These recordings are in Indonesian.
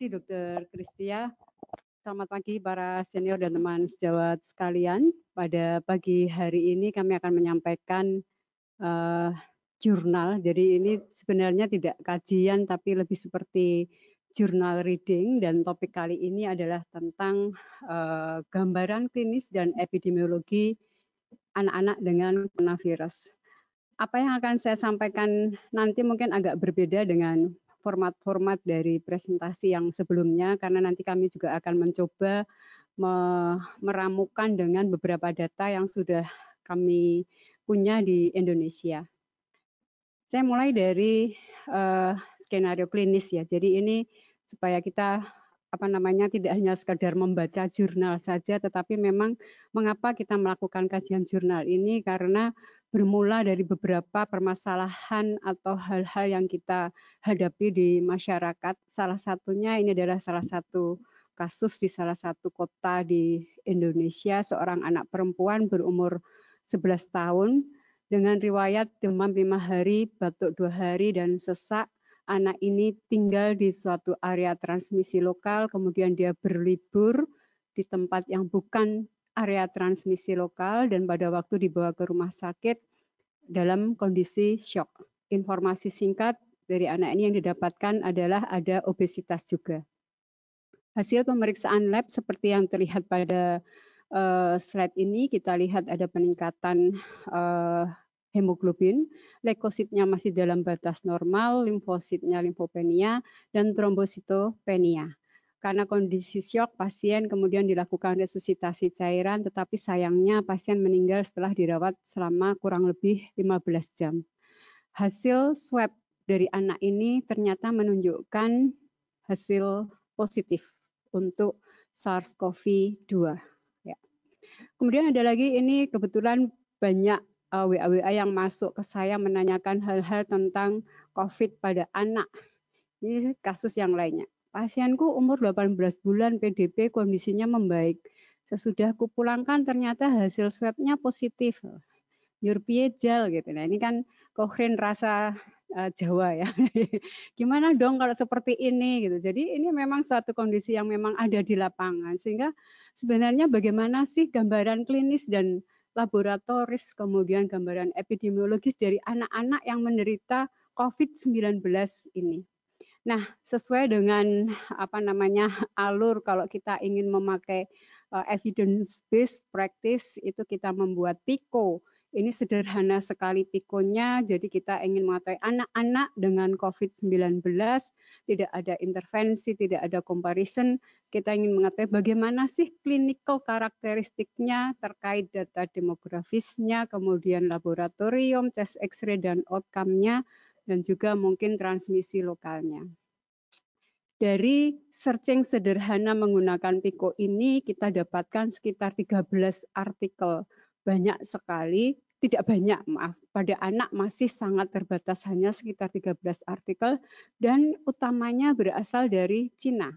kasih Dr. Kristia. Selamat pagi para senior dan teman sejawat sekalian. Pada pagi hari ini kami akan menyampaikan jurnal. Jadi ini sebenarnya tidak kajian tapi lebih seperti jurnal reading, dan topik kali ini adalah tentang gambaran klinis dan epidemiologi anak-anak dengan coronavirus. Apa yang akan saya sampaikan nanti mungkin agak berbeda dengan format-format dari presentasi yang sebelumnya, karena nanti kami juga akan mencoba meramukan dengan beberapa data yang sudah kami punya di Indonesia. Saya mulai dari skenario klinis ya. Jadi ini supaya kita tidak hanya sekedar membaca jurnal saja, tetapi memang mengapa kita melakukan kajian jurnal ini, karena bermula dari beberapa permasalahan atau hal-hal yang kita hadapi di masyarakat. Salah satunya ini adalah salah satu kasus di salah satu kota di Indonesia, seorang anak perempuan berumur 11 tahun dengan riwayat demam 5 hari, batuk 2 hari, dan sesak. Anak ini tinggal di suatu area transmisi lokal, kemudian dia berlibur di tempat yang bukan area transmisi lokal, dan pada waktu dibawa ke rumah sakit dalam kondisi syok. Informasi singkat dari anak ini yang didapatkan adalah ada obesitas juga. Hasil pemeriksaan lab seperti yang terlihat pada slide ini, kita lihat ada peningkatan hemoglobin, leukositnya masih dalam batas normal, limfositnya limfopenia, dan trombositopenia. Karena kondisi syok, pasien kemudian dilakukan resusitasi cairan, tetapi sayangnya pasien meninggal setelah dirawat selama kurang lebih 15 jam. Hasil swab dari anak ini ternyata menunjukkan hasil positif untuk SARS-CoV-2. Ya. Kemudian ada lagi, ini kebetulan banyak WA yang masuk ke saya menanyakan hal-hal tentang COVID pada anak. Ini kasus yang lainnya. Pasienku umur 18 bulan, PDP, kondisinya membaik. Sesudah kupulangkan ternyata hasil swabnya positif. Jurpiejal gitu. Nah, ini kan kohrin rasa Jawa ya. Gimana dong kalau seperti ini gitu. Jadi ini memang suatu kondisi yang memang ada di lapangan, sehingga sebenarnya bagaimana sih gambaran klinis dan laboratoris, kemudian gambaran epidemiologis dari anak-anak yang menderita COVID-19 ini. Nah, sesuai dengan alur, kalau kita ingin memakai evidence based practice, itu kita membuat PICO. Ini sederhana sekali PICO-nya, jadi kita ingin mengetahui anak-anak dengan COVID-19, tidak ada intervensi, tidak ada comparison. Kita ingin mengetahui bagaimana sih clinical karakteristiknya terkait data demografisnya, kemudian laboratorium, tes X-ray dan outcome-nya, dan juga mungkin transmisi lokalnya. Dari searching sederhana menggunakan PICO ini, kita dapatkan sekitar 13 artikel. Banyak sekali, tidak banyak, maaf. Pada anak masih sangat terbatas, hanya sekitar 13 artikel, dan utamanya berasal dari Cina.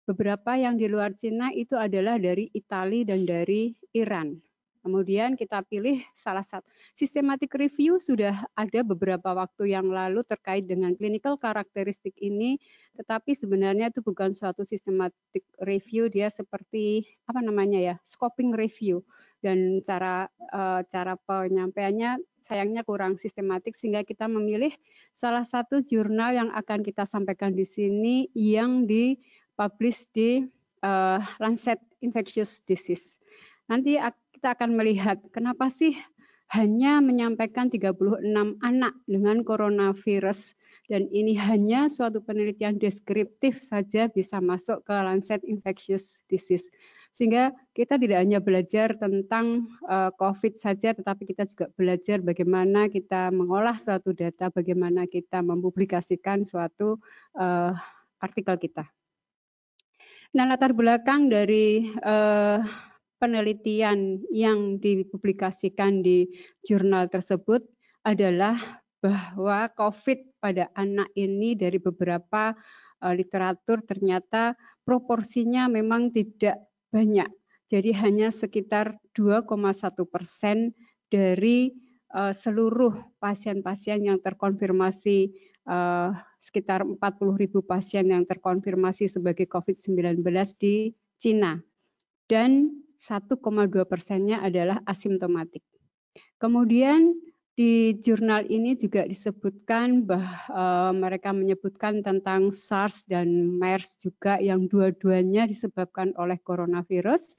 Beberapa yang di luar Cina itu adalah dari Italia dan dari Iran. Kemudian kita pilih salah satu. Systematic review sudah ada beberapa waktu yang lalu terkait dengan clinical karakteristik ini, tetapi sebenarnya itu bukan suatu systematic review, dia seperti scoping review, dan cara penyampaiannya sayangnya kurang sistematik, sehingga kita memilih salah satu jurnal yang akan kita sampaikan di sini yang dipublish di Lancet Infectious Disease. Nanti kita akan melihat kenapa sih hanya menyampaikan 36 anak dengan coronavirus, dan ini hanya suatu penelitian deskriptif saja bisa masuk ke Lancet Infectious Disease. Sehingga kita tidak hanya belajar tentang COVID saja, tetapi kita juga belajar bagaimana kita mengolah suatu data, bagaimana kita mempublikasikan suatu artikel kita. Nah, latar belakang dari penelitian yang dipublikasikan di jurnal tersebut adalah bahwa COVID pada anak ini dari beberapa literatur ternyata proporsinya memang tidak banyak. Jadi hanya sekitar 2,1% dari seluruh pasien-pasien yang terkonfirmasi sekitar 40.000 pasien yang terkonfirmasi sebagai COVID-19 di Cina, dan 1,2%-nya adalah asimptomatik. Kemudian di jurnal ini juga disebutkan bahwa mereka menyebutkan tentang SARS dan MERS juga yang dua-duanya disebabkan oleh coronavirus.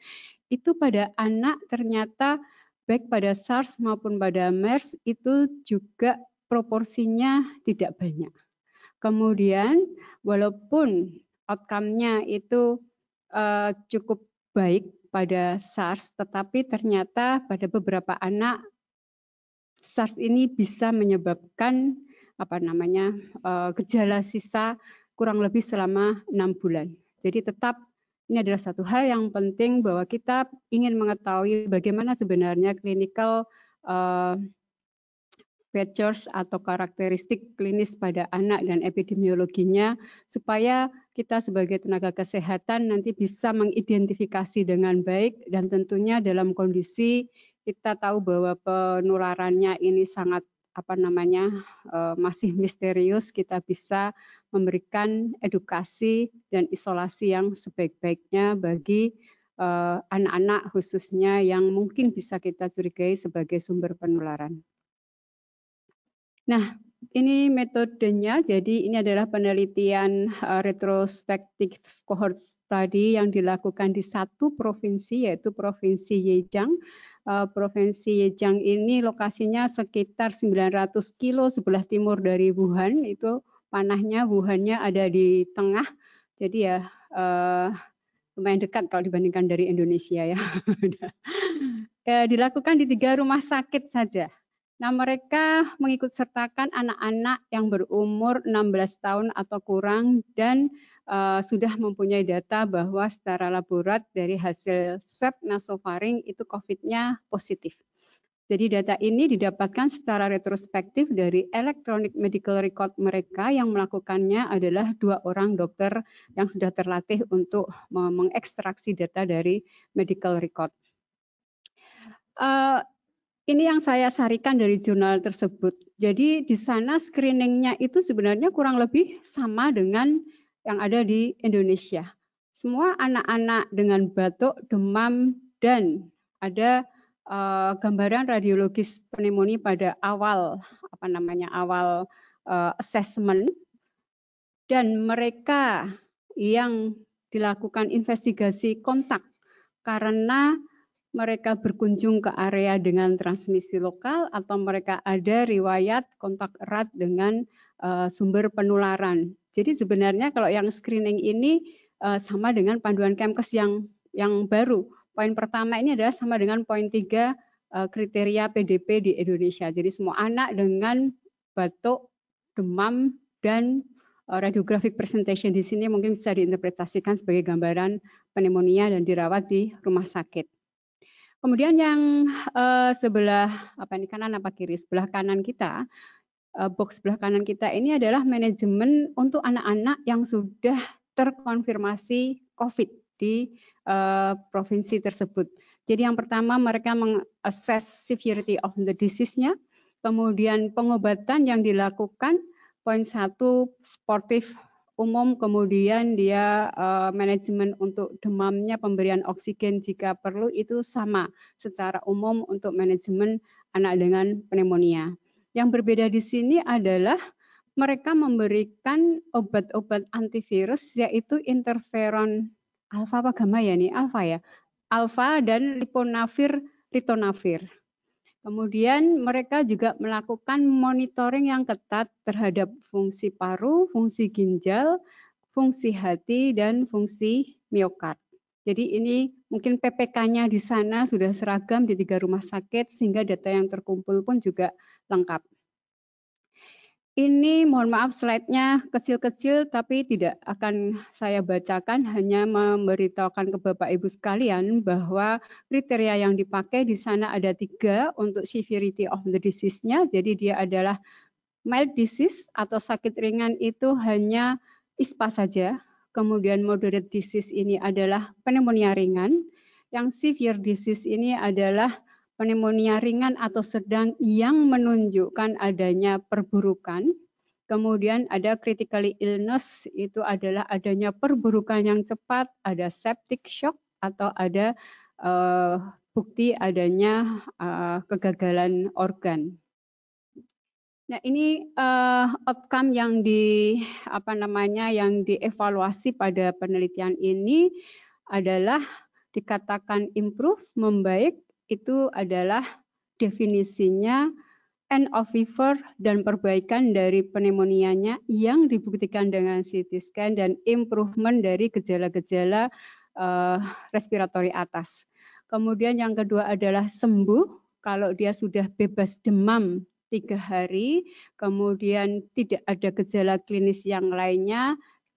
Itu pada anak ternyata baik pada SARS maupun pada MERS itu juga proporsinya tidak banyak. Kemudian walaupun outcome-nya itu cukup baik pada SARS, tetapi ternyata pada beberapa anak SARS ini bisa menyebabkan gejala sisa kurang lebih selama 6 bulan. Jadi tetap ini adalah satu hal yang penting bahwa kita ingin mengetahui bagaimana sebenarnya clinical features atau karakteristik klinis pada anak dan epidemiologinya supaya kita sebagai tenaga kesehatan nanti bisa mengidentifikasi dengan baik, dan tentunya dalam kondisi kita tahu bahwa penularannya ini sangat masih misterius, kita bisa memberikan edukasi dan isolasi yang sebaik-baiknya bagi anak-anak khususnya yang mungkin bisa kita curigai sebagai sumber penularan. Nah, ini metodenya. Jadi ini adalah penelitian retrospektif cohort study yang dilakukan di satu provinsi, yaitu Provinsi Zhejiang. Provinsi Zhejiang ini lokasinya sekitar 900 kilo sebelah timur dari Wuhan. Itu panahnya, Wuhannya ada di tengah. Jadi ya lumayan dekat kalau dibandingkan dari Indonesia ya. Dilakukan di 3 rumah sakit saja. Nah, mereka mengikut sertakan anak-anak yang berumur 16 tahun atau kurang dan sudah mempunyai data bahwa secara laborat dari hasil swab nasofaring itu COVID-nya positif. Jadi data ini didapatkan secara retrospektif dari electronic medical record mereka, yang melakukannya adalah 2 orang dokter yang sudah terlatih untuk mengekstraksi data dari medical record. Ini yang saya sarikan dari jurnal tersebut. Jadi di sana screeningnya itu sebenarnya kurang lebih sama dengan yang ada di Indonesia. Semua anak-anak dengan batuk, demam, dan ada gambaran radiologis pneumonia pada awal assessment, dan mereka yang dilakukan investigasi kontak karena mereka berkunjung ke area dengan transmisi lokal atau mereka ada riwayat kontak erat dengan sumber penularan. Jadi sebenarnya kalau yang screening ini sama dengan panduan Kemkes yang baru. Poin pertama ini adalah sama dengan poin 3 kriteria PDP di Indonesia. Jadi semua anak dengan batuk, demam, dan radiographic presentation di sini mungkin bisa diinterpretasikan sebagai gambaran pneumonia dan dirawat di rumah sakit. Kemudian yang sebelah kanan apa kiri? Sebelah kanan kita, box sebelah kanan kita ini adalah manajemen untuk anak-anak yang sudah terkonfirmasi COVID di provinsi tersebut. Jadi yang pertama mereka meng-assess severity of the disease-nya, kemudian pengobatan yang dilakukan, poin 1 sportif umum, kemudian dia manajemen untuk demamnya, pemberian oksigen jika perlu itu sama secara umum untuk manajemen anak dengan pneumonia. Yang berbeda di sini adalah mereka memberikan obat-obat antivirus yaitu interferon alfa apa gamma ya nih? Alfa ya. Alfa dan ritonavir. Kemudian mereka juga melakukan monitoring yang ketat terhadap fungsi paru, fungsi ginjal, fungsi hati, dan fungsi miokard. Jadi ini mungkin PPK-nya di sana sudah seragam di 3 rumah sakit sehingga data yang terkumpul pun juga lengkap. Ini mohon maaf slide-nya kecil-kecil tapi tidak akan saya bacakan, hanya memberitahukan ke Bapak Ibu sekalian bahwa kriteria yang dipakai di sana ada 3 untuk severity of the disease-nya. Jadi dia adalah mild disease atau sakit ringan itu hanya ISPA saja. Kemudian moderate disease ini adalah pneumonia ringan. Yang severe disease ini adalah pneumonia ringan atau sedang yang menunjukkan adanya perburukan. Kemudian ada critically illness, itu adalah adanya perburukan yang cepat, ada septic shock, atau ada bukti adanya kegagalan organ. Nah, ini outcome yang yang dievaluasi pada penelitian ini adalah dikatakan improve, membaik, itu adalah definisinya end of fever dan perbaikan dari pneumonianya yang dibuktikan dengan CT scan dan improvement dari gejala-gejala respiratory atas. Kemudian yang kedua adalah sembuh kalau dia sudah bebas demam 3 hari, kemudian tidak ada gejala klinis yang lainnya,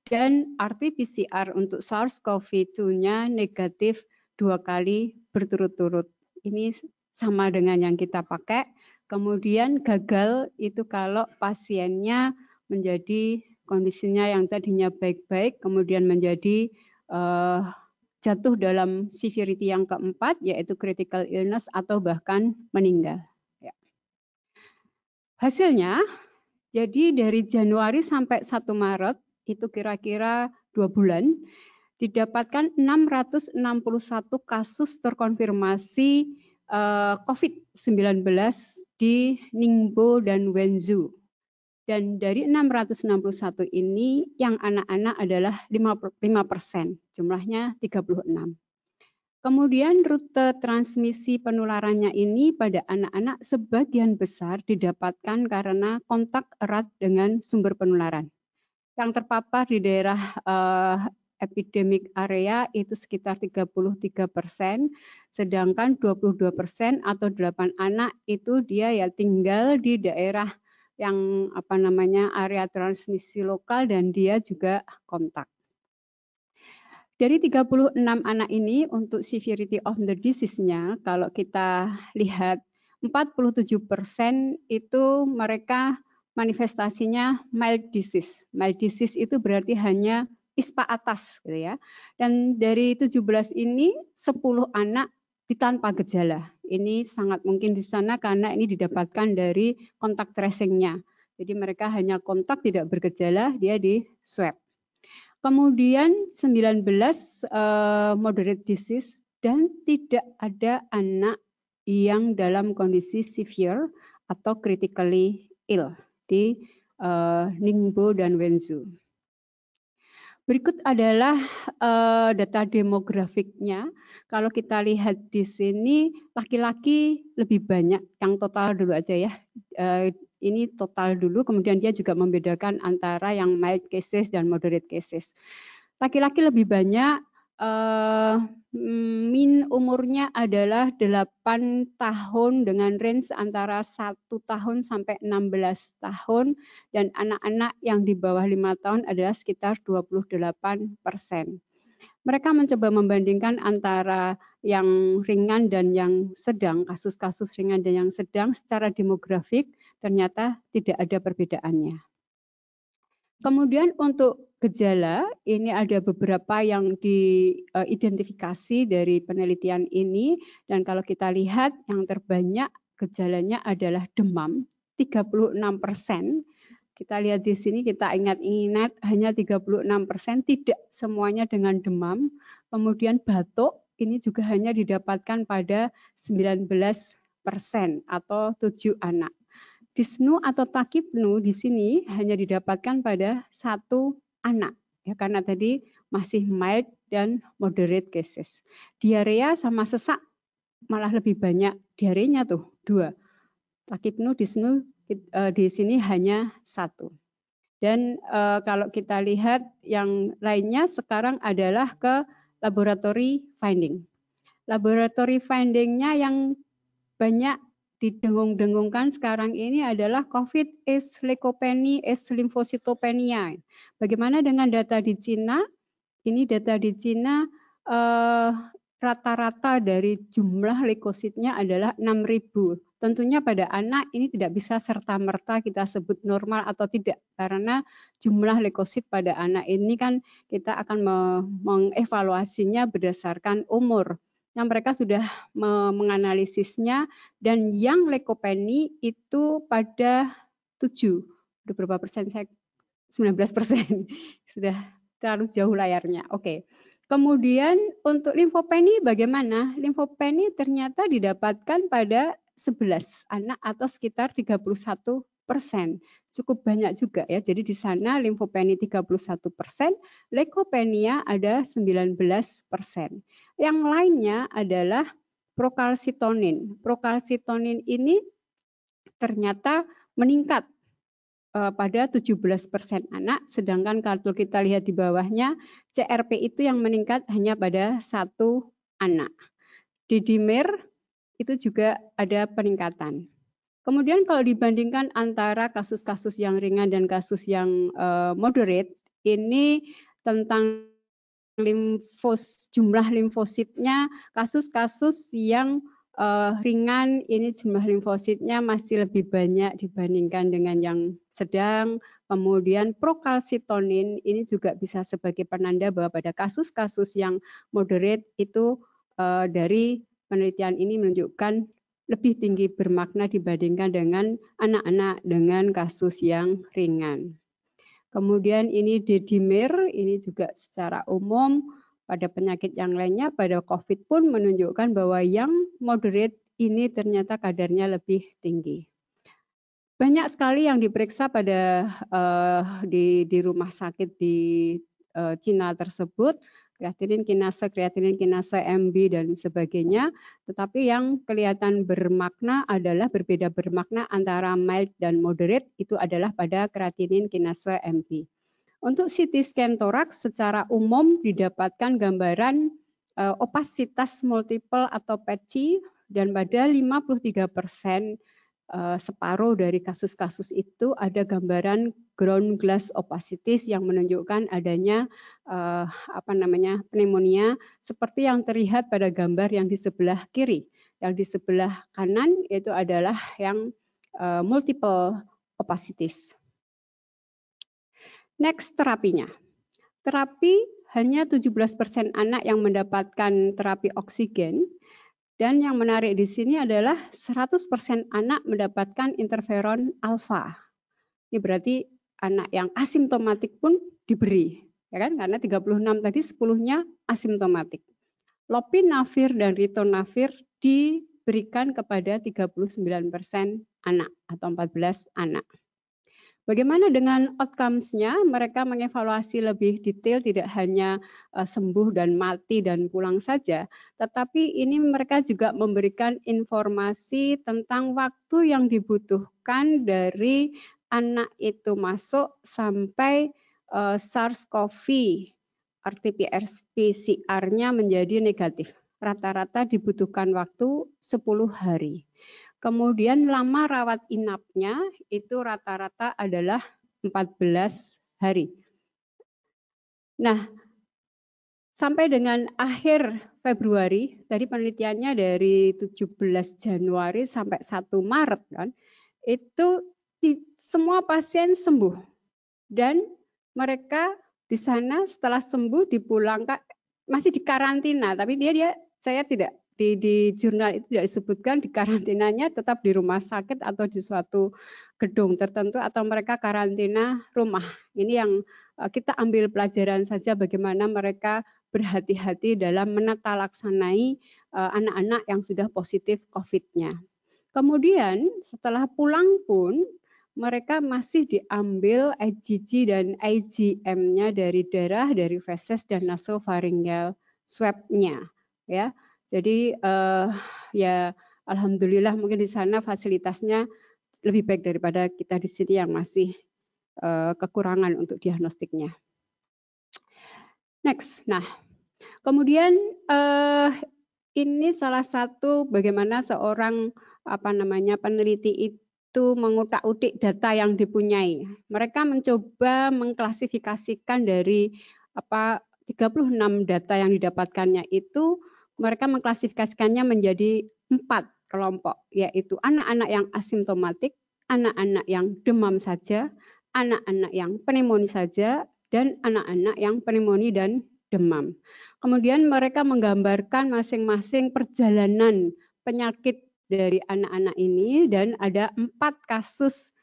dan RT-PCR untuk SARS-CoV-2-nya negatif 2 kali berturut-turut. Ini sama dengan yang kita pakai. Kemudian gagal itu kalau pasiennya menjadi kondisinya yang tadinya baik-baik, kemudian menjadi jatuh dalam severity yang keempat, yaitu critical illness atau bahkan meninggal. Ya. Hasilnya, jadi dari Januari sampai 1 Maret, itu kira-kira 2 bulan, didapatkan 661 kasus terkonfirmasi COVID-19 di Ningbo dan Wenzhou. Dan dari 661 ini yang anak-anak adalah 5%, jumlahnya 36. Kemudian rute transmisi penularannya ini pada anak-anak sebagian besar didapatkan karena kontak erat dengan sumber penularan. Yang terpapar di daerah epidemic area itu sekitar 33%, sedangkan 22% atau 8 anak itu dia ya tinggal di daerah yang area transmisi lokal dan dia juga kontak. Dari 36 anak ini untuk severity of the disease-nya, kalau kita lihat 47% itu mereka manifestasinya mild disease. Mild disease itu berarti hanya ISPA atas gitu ya. Dan dari 17 ini 10 anak tanpa gejala. Ini sangat mungkin di sana karena ini didapatkan dari kontak tracing-nya. Jadi mereka hanya kontak tidak bergejala, dia di swab. Kemudian 19 moderate disease dan tidak ada anak yang dalam kondisi severe atau critically ill di Ningbo dan Wenzhou. Berikut adalah data demografiknya. Kalau kita lihat di sini laki-laki lebih banyak, yang total dulu aja ya. Ini total dulu, kemudian dia juga membedakan antara yang mild cases dan moderate cases. Laki-laki lebih banyak, min umurnya adalah 8 tahun dengan range antara 1 tahun sampai 16 tahun, dan anak-anak yang di bawah 5 tahun adalah sekitar 28%. Mereka mencoba membandingkan antara yang ringan dan yang sedang, kasus-kasus ringan dan yang sedang secara demografik, ternyata tidak ada perbedaannya. Kemudian untuk gejala, ini ada beberapa yang diidentifikasi dari penelitian ini, dan kalau kita lihat yang terbanyak gejalanya adalah demam, 36%. Kita lihat di sini, kita ingat hanya 36%, tidak semuanya dengan demam. Kemudian batuk, ini juga hanya didapatkan pada 19% atau 7 anak. Dyspnea atau takipnu di sini hanya didapatkan pada 1 anak, ya, karena tadi masih mild dan moderate cases. Diarea sama sesak malah lebih banyak, diarenya tuh 2. Takipnu, dyspnea di sini hanya 1. Dan kalau kita lihat yang lainnya sekarang adalah ke laboratory finding. Laboratory finding-nya yang banyak didengung-dengungkan sekarang ini adalah COVID is leukopenia, is limfositopenia. Bagaimana dengan data di Cina? Ini data di Cina rata-rata dari jumlah leukositnya adalah 6.000. Tentunya pada anak ini tidak bisa serta-merta kita sebut normal atau tidak, karena jumlah leukosit pada anak ini kan kita akan mengevaluasinya berdasarkan umur. Yang mereka sudah menganalisisnya, dan yang leukopenia itu pada 7 berapa persen? 19%. Sudah terlalu jauh layarnya. Oke. Kemudian untuk limfopeni bagaimana? Limfopeni ternyata didapatkan pada 11 anak atau sekitar 31%. Cukup banyak juga ya. Jadi di sana limfopeni 31%, leukopenia ada 19%. Yang lainnya adalah prokalsitonin. Prokalsitonin ini ternyata meningkat pada 17% anak, sedangkan kalau kita lihat di bawahnya, CRP itu yang meningkat hanya pada 1 anak. Di dimer itu juga ada peningkatan. Kemudian kalau dibandingkan antara kasus-kasus yang ringan dan kasus yang moderate, ini tentang jumlah limfositnya, kasus-kasus yang ringan ini jumlah limfositnya masih lebih banyak dibandingkan dengan yang sedang. Kemudian prokalsitonin ini juga bisa sebagai penanda bahwa pada kasus-kasus yang moderate itu dari penelitian ini menunjukkan lebih tinggi bermakna dibandingkan dengan anak-anak dengan kasus yang ringan. Kemudian ini D-dimer, ini juga secara umum pada penyakit yang lainnya, pada COVID pun menunjukkan bahwa yang moderate ini ternyata kadarnya lebih tinggi. Banyak sekali yang diperiksa pada di rumah sakit di Cina tersebut, kreatinin kinase MB dan sebagainya, tetapi yang kelihatan bermakna adalah berbeda bermakna antara mild dan moderate itu adalah pada kreatinin kinase MB. Untuk CT scan toraks secara umum didapatkan gambaran opasitas multiple atau patchy dan pada 53% separuh dari kasus-kasus itu ada gambaran ground glass opacities yang menunjukkan adanya pneumonia seperti yang terlihat pada gambar yang di sebelah kiri. Yang di sebelah kanan itu adalah yang multiple opacities. Next terapinya. Terapi hanya 17% anak yang mendapatkan terapi oksigen. Dan yang menarik di sini adalah 100% anak mendapatkan interferon alfa. Ini berarti anak yang asimptomatik pun diberi, ya kan? Karena 36 tadi 10-nya asimptomatik. Lopinavir dan ritonavir diberikan kepada 39% anak atau 14 anak. Bagaimana dengan outcomes-nya? Mereka mengevaluasi lebih detail, tidak hanya sembuh dan mati dan pulang saja, tetapi ini mereka juga memberikan informasi tentang waktu yang dibutuhkan dari anak itu masuk sampai SARS-CoV, RT-PCR-nya menjadi negatif. Rata-rata dibutuhkan waktu 10 hari. Kemudian lama rawat inapnya itu rata-rata adalah 14 hari. Nah, sampai dengan akhir Februari, tadi penelitiannya dari 17 Januari sampai 1 Maret kan, itu semua pasien sembuh. Dan mereka di sana setelah sembuh dipulangkan, masih di karantina, tapi saya tidak di jurnal itu tidak disebutkan di karantinanya tetap di rumah sakit atau di suatu gedung tertentu atau mereka karantina rumah. Ini yang kita ambil pelajaran saja bagaimana mereka berhati-hati dalam menata laksanai anak-anak yang sudah positif COVID-nya. Kemudian setelah pulang pun mereka masih diambil IgG dan IgM-nya dari darah, dari feses dan nasopharyngeal swab-nya, ya. Jadi ya alhamdulillah mungkin di sana fasilitasnya lebih baik daripada kita di sini yang masih kekurangan untuk diagnostiknya. Next, nah kemudian ini salah satu bagaimana seorang peneliti itu mengutak-utik data yang dipunyai. Mereka mencoba mengklasifikasikan dari 36 data yang didapatkannya itu, mereka mengklasifikasikannya menjadi 4 kelompok, yaitu anak-anak yang asimptomatik, anak-anak yang demam saja, anak-anak yang pneumonia saja, dan anak-anak yang pneumonia dan demam. Kemudian mereka menggambarkan masing-masing perjalanan penyakit dari anak-anak ini dan ada 4 kasus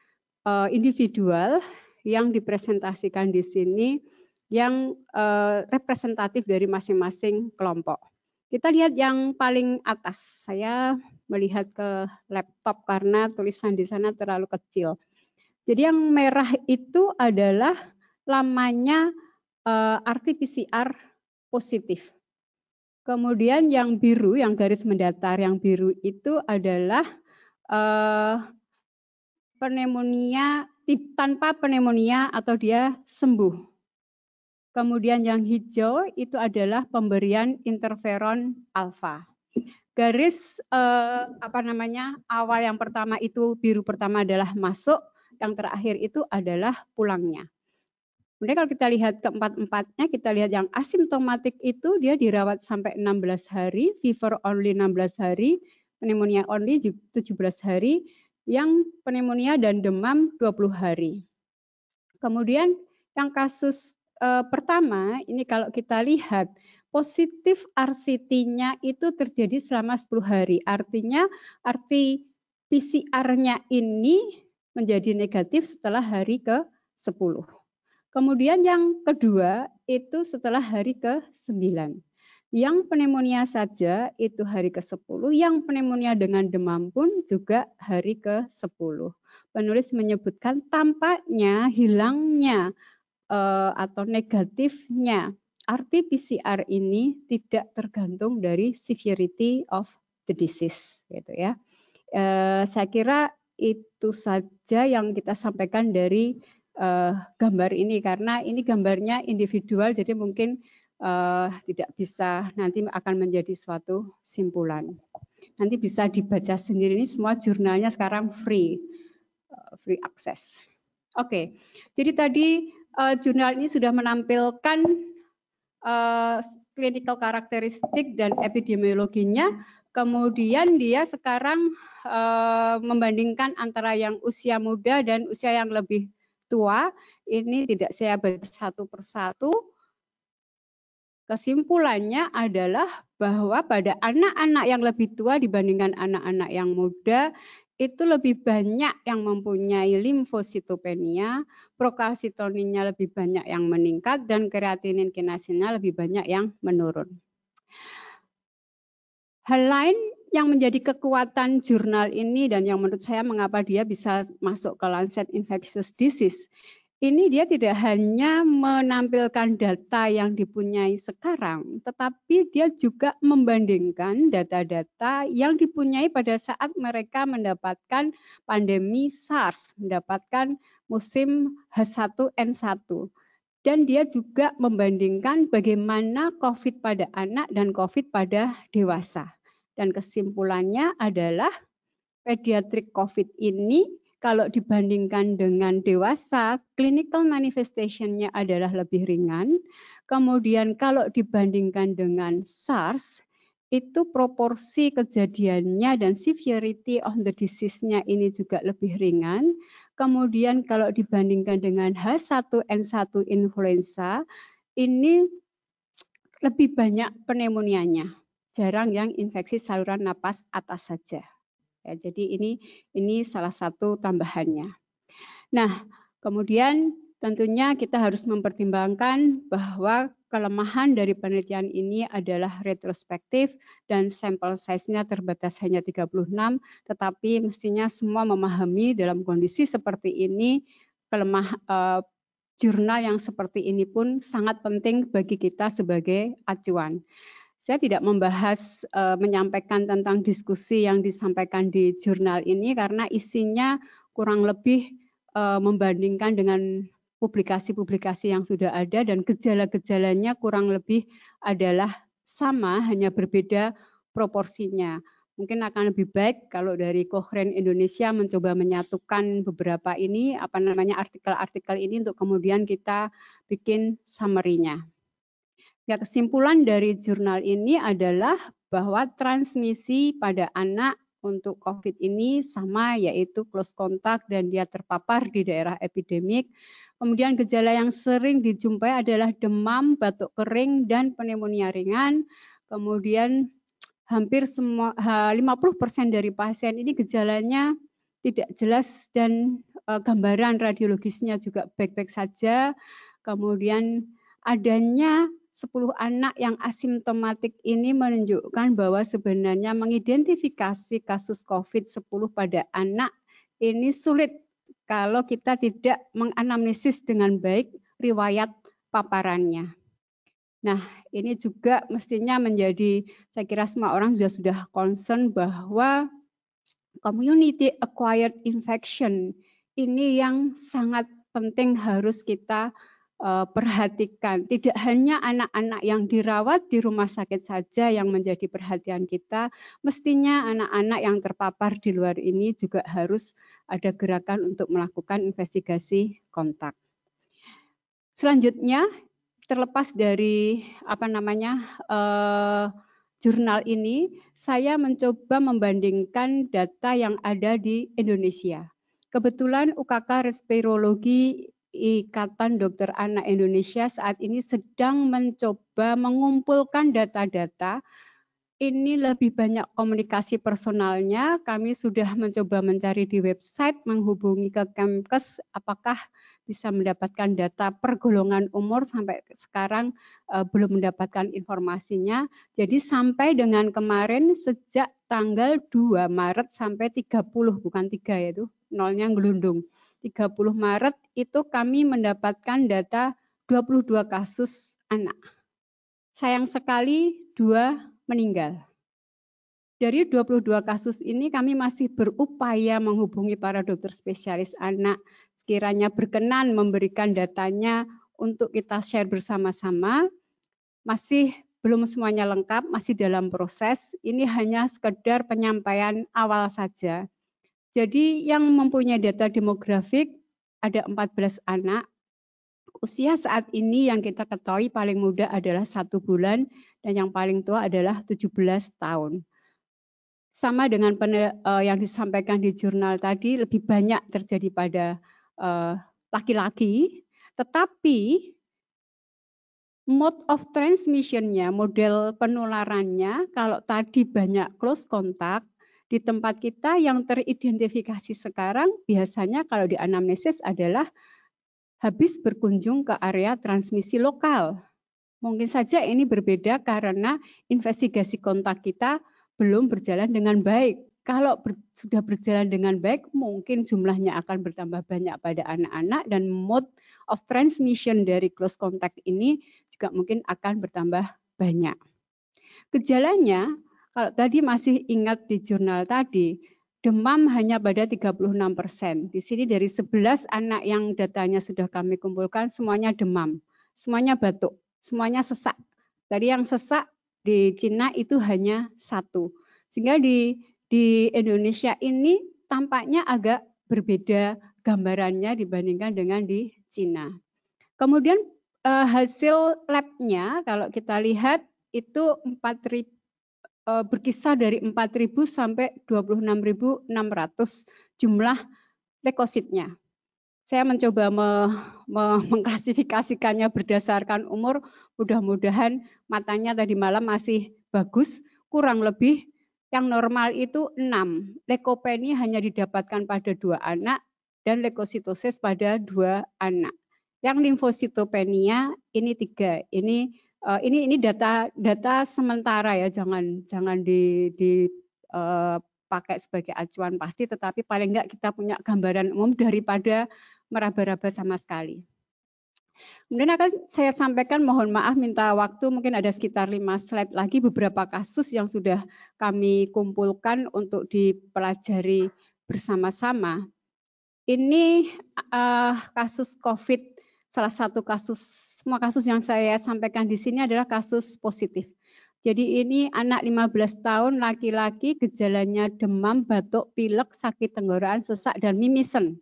individual yang dipresentasikan di sini yang representatif dari masing-masing kelompok. Kita lihat yang paling atas. Saya melihat ke laptop karena tulisan di sana terlalu kecil. Jadi yang merah itu adalah lamanya RT-PCR positif. Kemudian yang biru, yang garis mendatar, yang biru itu adalah pneumonia tanpa pneumonia atau dia sembuh. Kemudian yang hijau itu adalah pemberian interferon alfa. Garis awal yang pertama itu biru pertama adalah masuk, yang terakhir itu adalah pulangnya. Kemudian kalau kita lihat keempat-empatnya, kita lihat yang asimptomatik itu dia dirawat sampai 16 hari, fever only 16 hari, pneumonia only 17 hari, yang pneumonia dan demam 20 hari. Kemudian yang kasus pertama, ini kalau kita lihat, positif RCT-nya itu terjadi selama 10 hari. Artinya arti PCR-nya ini menjadi negatif setelah hari ke-10. Kemudian yang kedua itu setelah hari ke-9. Yang pneumonia saja itu hari ke-10, yang pneumonia dengan demam pun juga hari ke-10. Penulis menyebutkan tampaknya hilangnya atau negatifnya RT-PCR ini tidak tergantung dari severity of the disease, gitu ya. Saya kira itu saja yang kita sampaikan dari gambar ini, karena ini gambarnya individual, jadi mungkin tidak bisa nanti akan menjadi suatu simpulan. Nanti bisa dibaca sendiri, ini semua jurnalnya sekarang free access. Oke, jadi tadi jurnal ini sudah menampilkan clinical karakteristik dan epidemiologinya. Kemudian dia sekarang membandingkan antara yang usia muda dan usia yang lebih tua. Ini tidak saya baca satu persatu. Kesimpulannya adalah bahwa pada anak-anak yang lebih tua dibandingkan anak-anak yang muda, itu lebih banyak yang mempunyai limfositopenia, prokalsitoninnya lebih banyak yang meningkat, dan kreatinin kinasinnya lebih banyak yang menurun. Hal lain yang menjadi kekuatan jurnal ini dan yang menurut saya mengapa dia bisa masuk ke Lancet Infectious Disease, ini dia tidak hanya menampilkan data yang dipunyai sekarang, tetapi dia juga membandingkan data-data yang dipunyai pada saat mereka mendapatkan pandemi SARS, mendapatkan musim H1N1. Dan dia juga membandingkan bagaimana COVID pada anak dan COVID pada dewasa. Dan kesimpulannya adalah pediatric COVID ini kalau dibandingkan dengan dewasa, clinical manifestation-nya adalah lebih ringan. Kemudian kalau dibandingkan dengan SARS, itu proporsi kejadiannya dan severity of the disease-nya ini juga lebih ringan. Kemudian kalau dibandingkan dengan H1N1 influenza, ini lebih banyak pneumonia-nya. Jarang yang infeksi saluran napas atas saja. Ya, jadi ini salah satu tambahannya. Nah, kemudian tentunya kita harus mempertimbangkan bahwa kelemahan dari penelitian ini adalah retrospektif dan sampel size-nya terbatas hanya 36, tetapi mestinya semua memahami dalam kondisi seperti ini jurnal yang seperti ini pun sangat penting bagi kita sebagai acuan. Saya tidak membahas, menyampaikan tentang diskusi yang disampaikan di jurnal ini karena isinya kurang lebih membandingkan dengan publikasi-publikasi yang sudah ada dan gejala-gejalanya kurang lebih adalah sama, hanya berbeda proporsinya. Mungkin akan lebih baik kalau dari Cochrane Indonesia mencoba menyatukan beberapa ini, artikel-artikel ini untuk kemudian kita bikin summary-nya. Ya, kesimpulan dari jurnal ini adalah bahwa transmisi pada anak untuk COVID ini sama, yaitu close contact dan dia terpapar di daerah epidemik. Kemudian gejala yang sering dijumpai adalah demam, batuk kering, dan pneumonia ringan. Kemudian hampir semua 50% dari pasien ini gejalanya tidak jelas dan gambaran radiologisnya juga baik-baik saja. Kemudian adanya 10 anak yang asimptomatik ini menunjukkan bahwa sebenarnya mengidentifikasi kasus COVID-10 pada anak ini sulit kalau kita tidak menganamnesis dengan baik riwayat paparannya. Nah, ini juga mestinya menjadi, saya kira semua orang sudah concern bahwa community acquired infection ini yang sangat penting harus kita perhatikan. Tidak hanya anak-anak yang dirawat di rumah sakit saja yang menjadi perhatian kita, mestinya anak-anak yang terpapar di luar ini juga harus ada gerakan untuk melakukan investigasi kontak. Selanjutnya, terlepas dari jurnal ini, saya mencoba membandingkan data yang ada di Indonesia. Kebetulan UKK Respirologi Ikatan Dokter Anak Indonesia saat ini sedang mencoba mengumpulkan data-data. Ini lebih banyak komunikasi personalnya. Kami sudah mencoba mencari di website, menghubungi ke Kemkes, apakah bisa mendapatkan data per golongan umur. Sampai sekarang belum mendapatkan informasinya. Jadi sampai dengan kemarin sejak tanggal 2 Maret sampai 30, bukan 3 ya itu, nolnya ngelundung. 30 Maret itu kami mendapatkan data 22 kasus anak. Sayang sekali 2 meninggal. Dari 22 kasus ini kami masih berupaya menghubungi para dokter spesialis anak, sekiranya berkenan memberikan datanya untuk kita share bersama-sama. Masih belum semuanya lengkap, masih dalam proses. Ini hanya sekedar penyampaian awal saja. Jadi yang mempunyai data demografik ada 14 anak. Usia saat ini yang kita ketahui paling muda adalah 1 bulan dan yang paling tua adalah 17 tahun. Sama dengan yang disampaikan di jurnal tadi, lebih banyak terjadi pada laki-laki, tetapi mode of transmission-nya, model penularannya, kalau tadi banyak close contact, di tempat kita yang teridentifikasi sekarang biasanya kalau di anamnesis adalah habis berkunjung ke area transmisi lokal. Mungkin saja ini berbeda karena investigasi kontak kita belum berjalan dengan baik. Kalau sudah berjalan dengan baik, mungkin jumlahnya akan bertambah banyak pada anak-anak dan mode of transmission dari close contact ini juga mungkin akan bertambah banyak. Gejalanya, kalau tadi masih ingat di jurnal tadi, demam hanya pada 36%. Di sini dari 11 anak yang datanya sudah kami kumpulkan, semuanya demam, semuanya batuk, semuanya sesak. Tadi yang sesak di Cina itu hanya 1. Sehingga di Indonesia ini tampaknya agak berbeda gambarannya dibandingkan dengan di Cina. Kemudian hasil labnya kalau kita lihat itu berkisar dari 4.000 sampai 26.600 jumlah leukositnya. Saya mencoba mengklasifikasikannya berdasarkan umur, mudah-mudahan matanya tadi malam masih bagus, kurang lebih yang normal itu 6. Leukopenia hanya didapatkan pada 2 anak dan leukositosis pada 2 anak. Yang limfositopenia ini 3. Ini data sementara ya, jangan dipakai sebagai acuan pasti, tetapi paling enggak kita punya gambaran umum daripada meraba-raba sama sekali. Kemudian akan saya sampaikan, mohon maaf minta waktu, mungkin ada sekitar 5 slide lagi beberapa kasus yang sudah kami kumpulkan untuk dipelajari bersama-sama. Ini kasus COVID, salah satu kasus, semua kasus yang saya sampaikan di sini adalah kasus positif. Jadi ini anak 15 tahun laki-laki, gejalanya demam, batuk, pilek, sakit tenggorokan, sesak, dan mimisen.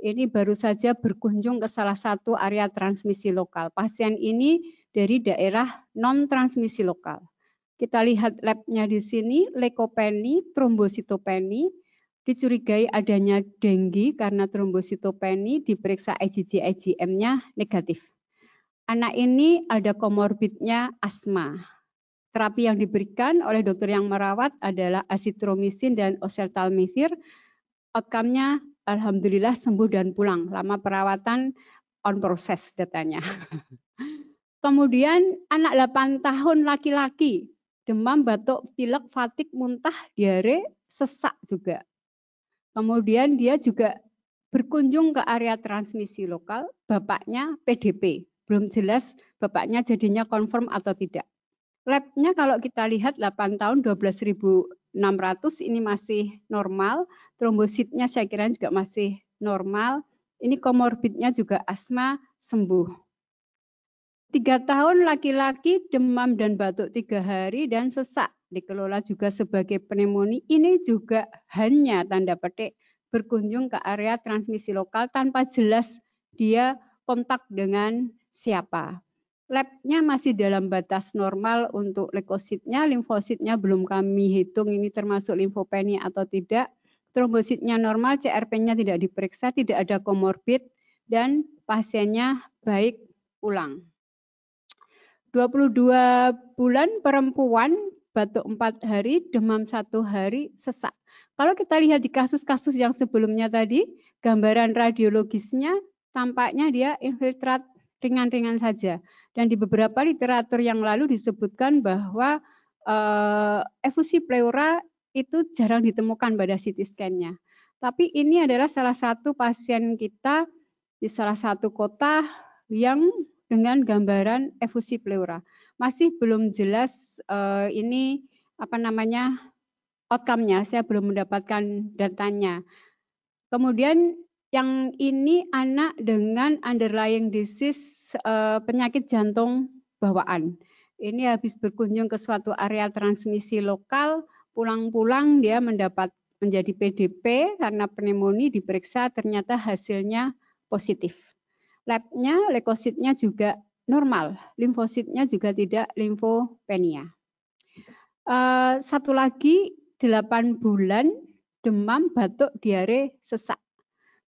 Ini baru saja berkunjung ke salah satu area transmisi lokal. Pasien ini dari daerah non-transmisi lokal. Kita lihat labnya di sini, leukopenia, trombositopenia, dicurigai adanya denggi karena trombositopenia, diperiksa IgG-IgM-nya negatif. Anak ini ada komorbidnya asma. Terapi yang diberikan oleh dokter yang merawat adalah azitromisin dan oseltamivir. Outcome-nya alhamdulillah sembuh dan pulang. Lama perawatan on proses datanya. Kemudian anak 8 tahun laki-laki, demam, batuk, pilek, fatik, muntah, diare, sesak juga. Kemudian dia juga berkunjung ke area transmisi lokal, bapaknya PDP. Belum jelas bapaknya jadinya confirm atau tidak. Labnya kalau kita lihat 8 tahun 12.600 ini masih normal. Trombositnya saya kira juga masih normal. Ini komorbidnya juga asma sembuh. 3 tahun laki-laki demam dan batuk 3 hari dan sesak. Dikelola juga sebagai pneumonia. Ini juga hanya tanda petik berkunjung ke area transmisi lokal tanpa jelas dia kontak dengan siapa. Labnya masih dalam batas normal untuk leukositnya, limfositnya belum kami hitung ini termasuk limfopenia atau tidak. Trombositnya normal, CRP-nya tidak diperiksa, tidak ada komorbid, dan pasiennya baik pulang. 22 bulan perempuan, batuk 4 hari, demam 1 hari, sesak. Kalau kita lihat di kasus-kasus yang sebelumnya tadi, gambaran radiologisnya tampaknya dia infiltrat ringan-ringan saja. Dan di beberapa literatur yang lalu disebutkan bahwa efusi pleura itu jarang ditemukan pada CT scan-nya. Tapi ini adalah salah satu pasien kita di salah satu kota yang dengan gambaran efusi pleura. Masih belum jelas ini apa namanya outcome-nya, saya belum mendapatkan datanya. Kemudian yang ini anak dengan underlying disease penyakit jantung bawaan. Ini habis berkunjung ke suatu area transmisi lokal, pulang-pulang dia menjadi PDP karena pneumonia, diperiksa ternyata hasilnya positif. Labnya, leukositnya juga normal, limfositnya juga tidak limfopenia. Satu lagi 8 bulan demam, batuk, diare, sesak.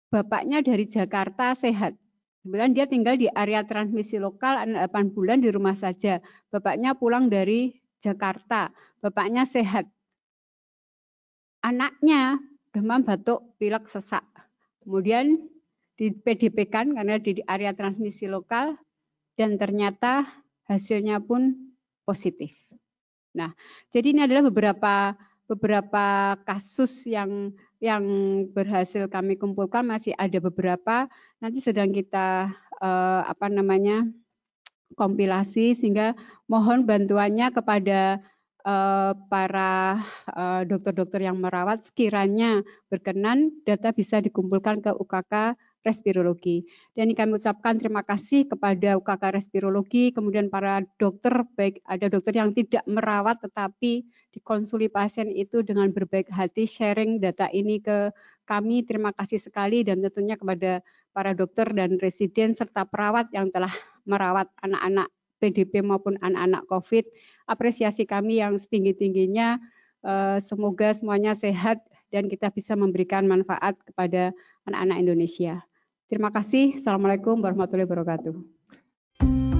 Bapaknya dari Jakarta sehat. Kemudian dia tinggal di area transmisi lokal 8 bulan di rumah saja. Bapaknya pulang dari Jakarta. Bapaknya sehat. Anaknya demam, batuk, pilek, sesak. Kemudian di PDP-kan karena di area transmisi lokal dan ternyata hasilnya pun positif. Nah, jadi ini adalah beberapa kasus yang berhasil kami kumpulkan, masih ada beberapa nanti sedang kita kompilasi, sehingga mohon bantuannya kepada para dokter-dokter yang merawat, sekiranya berkenan data bisa dikumpulkan ke UKK Respirologi. Dan ini kami ucapkan terima kasih kepada UKK Respirologi, kemudian para dokter, baik ada dokter yang tidak merawat tetapi dikonsuli pasien itu dengan berbaik hati sharing data ini ke kami. Terima kasih sekali, dan tentunya kepada para dokter dan residen serta perawat yang telah merawat anak-anak PDP maupun anak-anak COVID. Apresiasi kami yang setinggi-tingginya, semoga semuanya sehat dan kita bisa memberikan manfaat kepada anak-anak Indonesia. Terima kasih. Assalamualaikum warahmatullahi wabarakatuh.